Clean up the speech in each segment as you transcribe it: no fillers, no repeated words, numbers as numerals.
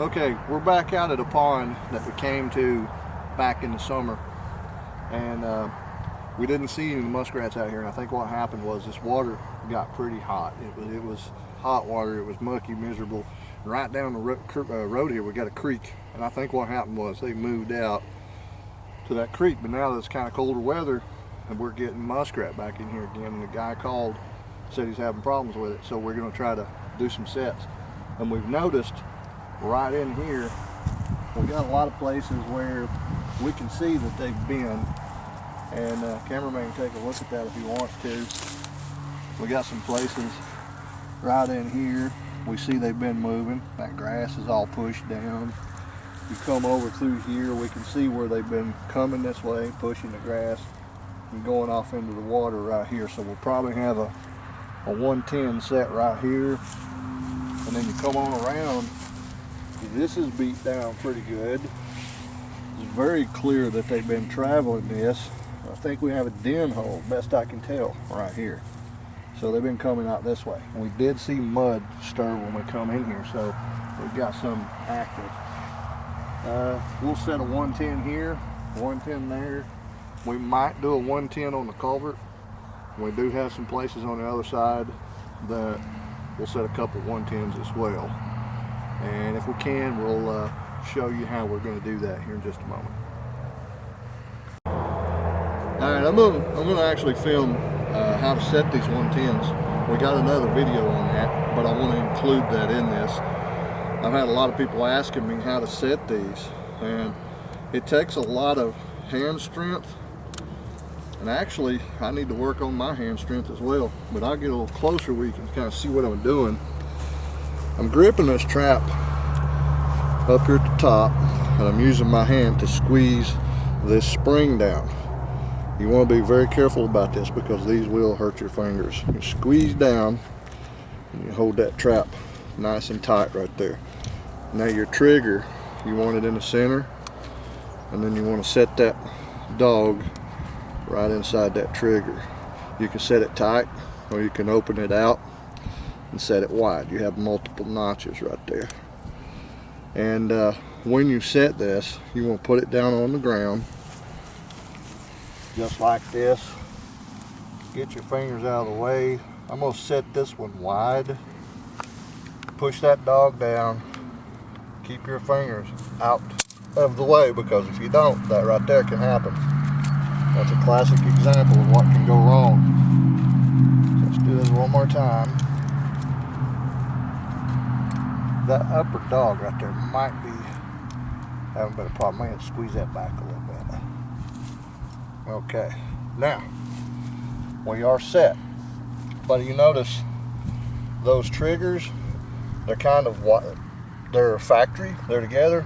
Okay, we're back out at a pond that we came to back in the summer, and we didn't see any muskrats out here. And I think what happened was this water got pretty hot. It was hot water. It was mucky, miserable. And right down the road here, we got a creek, and I think what happened was they moved out to that creek. But now that it's kind of colder weather, and we're getting muskrat back in here again. And the guy called, said he's having problems with it, so we're going to try to do some sets. And we've noticed right in here, we got a lot of places where we can see that they've been, and cameraman can take a look at that if he wants to. We got some places right in here we see they've been moving. That grass is all pushed down. You come over through here, we can see where they've been coming this way, pushing the grass and going off into the water right here. So we'll probably have a 110 set right here, and then you come on around. This is beat down pretty good. It's very clear that they've been traveling this. I think we have a den hole, best I can tell, right here. So they've been coming out this way. We did see mud stir when we come in here, so we've got some active. We'll set a 110 here, 110 there. We might do a 110 on the culvert. We do have some places on the other side that we'll set a couple 110s as well. And if we can, we'll show you how we're going to do that here in just a moment. Alright, I'm gonna actually film how to set these 110s. We got another video on that, but I want to include that in this. I've had a lot of people asking me how to set these, and it takes a lot of hand strength. And actually, I need to work on my hand strength as well, but I'll get a little closer where you can kind of see what I'm doing. I'm gripping this trap up here at the top, and I'm using my hand to squeeze this spring down. You want to be very careful about this because these will hurt your fingers. You squeeze down and you hold that trap nice and tight right there. Now your trigger, you want it in the center, and then you want to set that dog right inside that trigger. You can set it tight, or you can open it out and set it wide. You have multiple notches right there. And when you set this, you want to put it down on the ground just like this. Get your fingers out of the way. I'm going to set this one wide. Push that dog down. Keep your fingers out of the way, because if you don't, that right there can happen. That's a classic example of what can go wrong. So let's do this one more time. That upper dog right there might be having a bit of problem. I have to squeeze that back a little bit. Okay, now we are set. But you notice those triggers, they're kind of they're factory, they're together.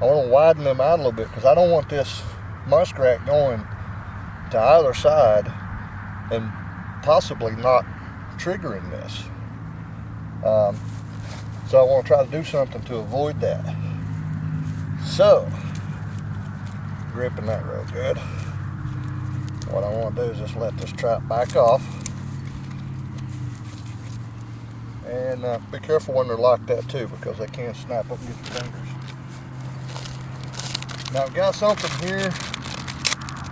I want to widen them out a little bit because I don't want this muskrat going to either side and possibly not triggering this. So I want to try to do something to avoid that. So, gripping that real good. What I want to do is just let this trap back off. And be careful when they're locked up too, because they can snap up and get your fingers. Now I've got something here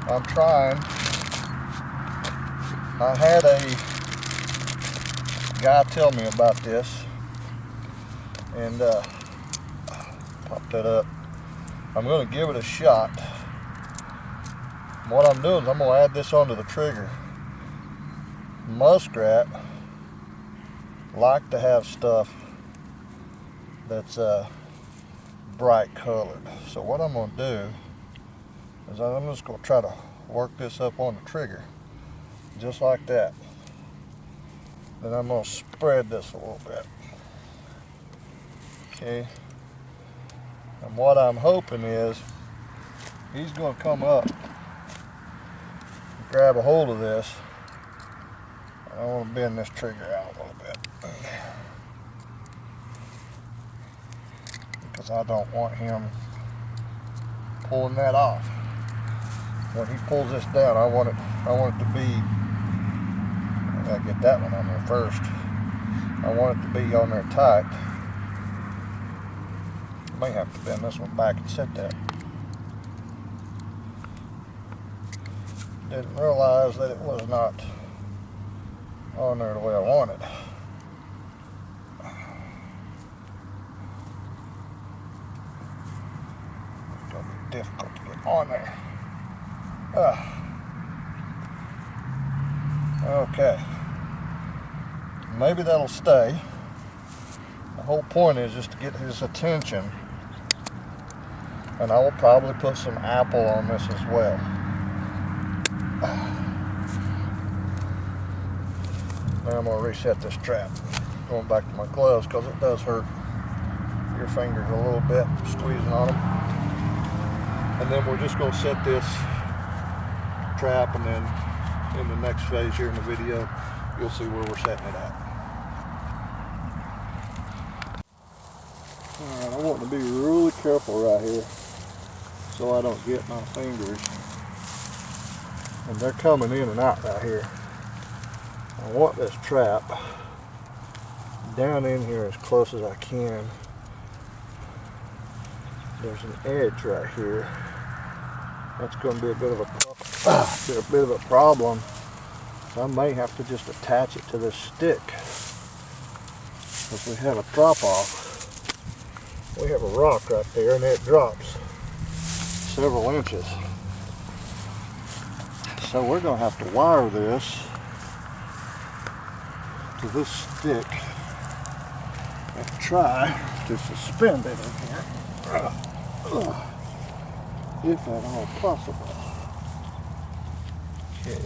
I'm trying. I had a guy tell me about this, and pop that up. I'm going to give it a shot. What I'm doing is I'm going to add this onto the trigger. Muskrat like to have stuff that's bright colored. So what I'm going to do is I'm just going to try to work this up on the trigger, just like that. Then I'm going to spread this a little bit. Okay. And what I'm hoping is he's going to come up, grab a hold of this. I want to bend this trigger out a little bit, because I don't want him pulling that off. When he pulls this down, I want it to be, I gotta get that one on there first. I want it to be on there tight. may have to bend this one back and set that. Didn't realize that it was not on there the way I wanted. It's gonna be difficult to get on there. Okay. Maybe that'll stay. The whole point is just to get his attention. And I will probably put some apple on this as well. Now I'm going to reset this trap. Going back to my gloves because it does hurt your fingers a little bit squeezing on them. And then we're just going to set this trap, and then in the next phase here in the video you'll see where we're setting it at. Alright, I want to be really careful right here so I don't get my fingers. And they're coming in and out right here. I want this trap down in here as close as I can. There's an edge right here. That's going to be a bit of a problem. So I may have to just attach it to this stick. If we have a drop off, we have a rock right there, and it drops several inches. So we're going to have to wire this to this stick and try to suspend it in here, if at all possible. Okay,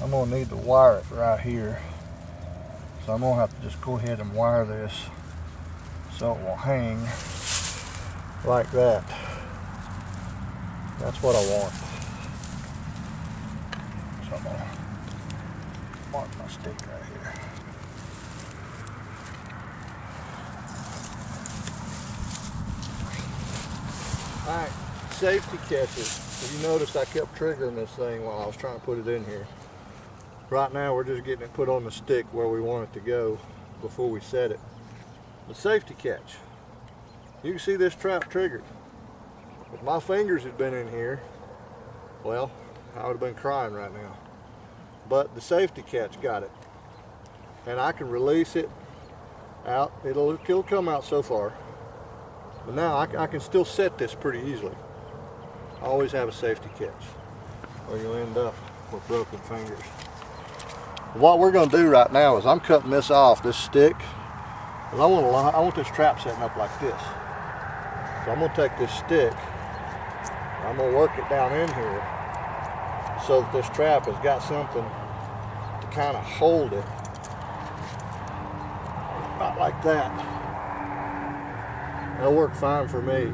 I'm going to need to wire it right here, so I'm going to have to just go ahead and wire this so it will hang like that. That's what I want. So I'm going to mark my stick right here. Alright, safety catches. If you noticed, I kept triggering this thing while I was trying to put it in here. Right now we're just getting it put on the stick where we want it to go before we set it. The safety catch. You can see this trap triggered. If my fingers had been in here, well, I would have been crying right now. But the safety catch got it. And I can release it out. It'll come out so far. But now I can still set this pretty easily. I always have a safety catch, or you'll end up with broken fingers. What we're going to do right now is I'm cutting this off, this stick, because I want this trap setting up like this. So I'm going to take this stick, I'm going to work it down in here so that this trap has got something to kind of hold it. Not like that. That'll work fine for me.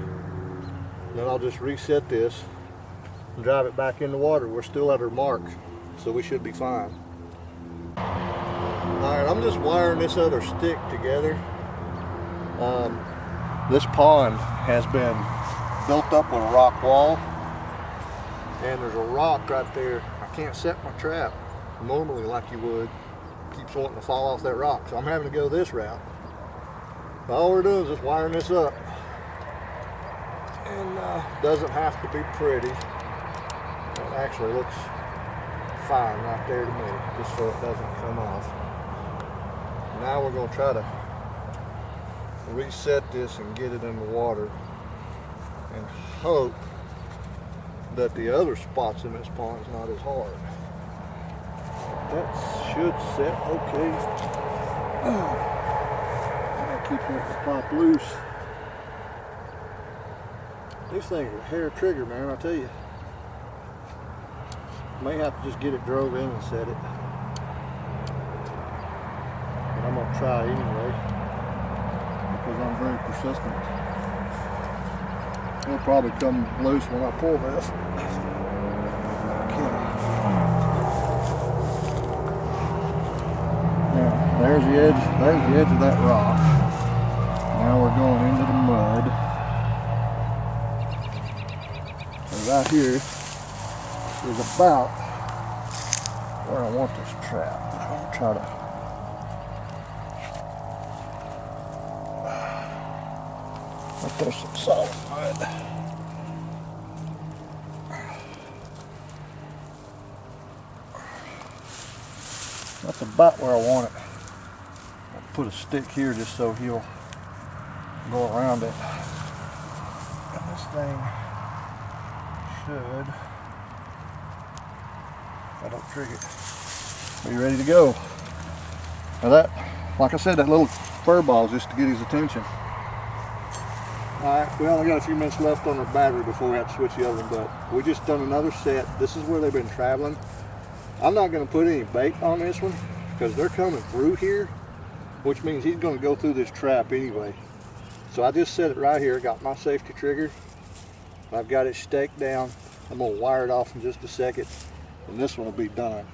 Then I'll just reset this and drive it back in the water. We're still at our mark, so we should be fine. Alright, I'm just wiring this other stick together. This pond has been built up with a rock wall, and there's a rock right there. I can't set my trap normally like you would. It keeps wanting to fall off that rock, so I'm having to go this route. All we're doing is just wiring this up, and doesn't have to be pretty. It actually looks fine right there to me, just so it doesn't come off. Now we're going to try to reset this and get it in the water, and hope that the other spots in this pond is not as hard. That should set okay. Keeps wanting to pop loose. These things are hair trigger, man, I tell you. May have to just get it drove in and set it. But I'm going to try anyway, because I'm very persistent. It'll probably come loose when I pull this. Okay. Now, there's the edge of that rock. Now we're going into the mud. And right here is about where I want this trap. I'm going to try to But there's some solid mud. That's about where I want it. I'll put a stick here just so he'll go around it. And this thing should, if I don't trig it, be ready to go. Now that, like I said, that little fur ball is just to get his attention. Alright, we only got a few minutes left on our battery before we have to switch the other one, but we just done another set. This is where they've been traveling. I'm not going to put any bait on this one because they're coming through here, which means he's going to go through this trap anyway. So I just set it right here, got my safety trigger. I've got it staked down. I'm going to wire it off in just a second, and this one will be done.